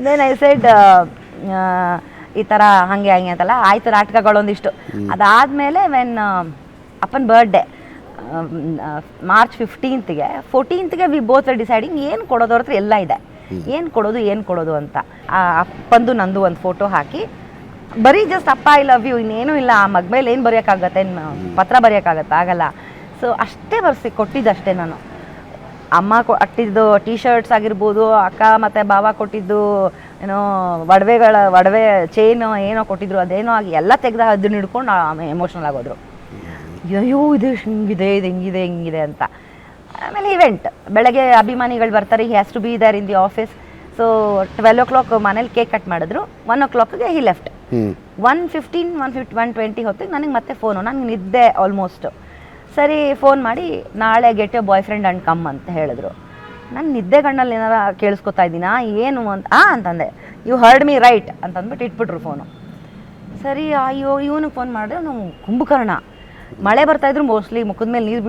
Then I said ಈ ಥರ ಹಾಗೆ ಹಂಗೆ ಅಂತಲ್ಲ, ಆಯ್ತು ನಾಟಕಗಳೊಂದಿಷ್ಟು. ಅದಾದಮೇಲೆ ವೆನ್ ಅಪ್ಪನ ಬರ್ಡೇ ಮಾರ್ಚ್ 15ಗೆ 14ಗೆ ವಿ ಬೋತ್ ಆರ್ ಡಿಸೈಡಿಂಗ್ ಏನು ಕೊಡೋದು ಅವ್ರ ಹತ್ರ ಎಲ್ಲ ಇದೆ, ಏನು ಕೊಡೋದು ಅಂತ. ಅಪ್ಪಂದು ನಂದು ಒಂದು ಫೋಟೋ ಹಾಕಿ ಬರೀ ಜಸ್ಟ್ ಅಪ್ಪ ಐ ಲವ್ ಯು, ಇನ್ನೇನು ಇಲ್ಲ. ಆ ಮಗ ಮೇಲೆ ಏನು ಬರೆಯೋಕ್ಕಾಗತ್ತೆ, ಪತ್ರ ಬರೆಯೋಕ್ಕಾಗತ್ತೆ, ಆಗಲ್ಲ. ಸೊ ಅಷ್ಟೇ ಬರ್ಸಿ ಕೊಟ್ಟಿದ್ದಷ್ಟೇ ನಾನು. ಅಮ್ಮ ಅಟ್ಟಿದ್ದು ಟೀ ಶರ್ಟ್ಸ್ ಆಗಿರ್ಬೋದು, ಅಕ್ಕ ಮತ್ತು ಬಾವ ಕೊಟ್ಟಿದ್ದು ಏನೋ ಒಡವೆ ಚೈನು ಏನೋ ಕೊಟ್ಟಿದ್ರು, ಅದೇನೋ ಆಗಿ ಎಲ್ಲ ತೆಗೆದು ಅದನ್ನ ಹಿಡ್ಕೊಂಡು ಎಮೋಷ್ನಲ್ ಆಗೋದ್ರು. ಅಯ್ಯೋ ಇದು ಹಿಂಗಿದೆ, ಇದು ಹಿಂಗಿದೆ ಅಂತ. ಆಮೇಲೆ ಇವೆಂಟ್ ಬೆಳಗ್ಗೆ ಅಭಿಮಾನಿಗಳು ಬರ್ತಾರೆ, he has to be there in the office. So 12 o'clock ಮನೇಲಿ ಕೇಕ್ ಕಟ್ ಮಾಡಿದ್ರು. 1 o'clockಗೆ ಹಿ ಲೆಫ್ಟ್. 1:15 1:20 ಹೊತ್ತಿಗೆ ನನಗೆ ಮತ್ತೆ ಫೋನು. ನನಗೆ ನಿದ್ದೆ ಆಲ್ಮೋಸ್ಟ್. ಸರಿ ಫೋನ್ ಮಾಡಿ ನಾಳೆ get your boyfriend and come ಅಂತ ಹೇಳಿದ್ರು. ನಾನು ನಿದ್ದೆ ಗಣ್ಣಲ್ಲಿ ಏನಾರ ಕೇಳಿಸ್ಕೊತಾ ಇದ್ದೀನಾ ಏನು ಅಂತ ಅಂತಂದೆ. ಯು ಹರ್ಡ್ ಮೀ ರೈಟ್ ಅಂತಂದ್ಬಿಟ್ಟು ಇಟ್ಬಿಟ್ರು ಫೋನು. ಸರಿ ಅಯ್ಯೋ ಇವನಿಗೆ ಫೋನ್ ಮಾಡಿದ್ರೆ ನಾವು ಕುಂಭಕರ್ಣ, ಮಳೆ ಬರ್ತಾಯಿದ್ರು, ಮೋಸ್ಟ್ಲಿ ಮುಖದ ಮೇಲೆ ನೀರು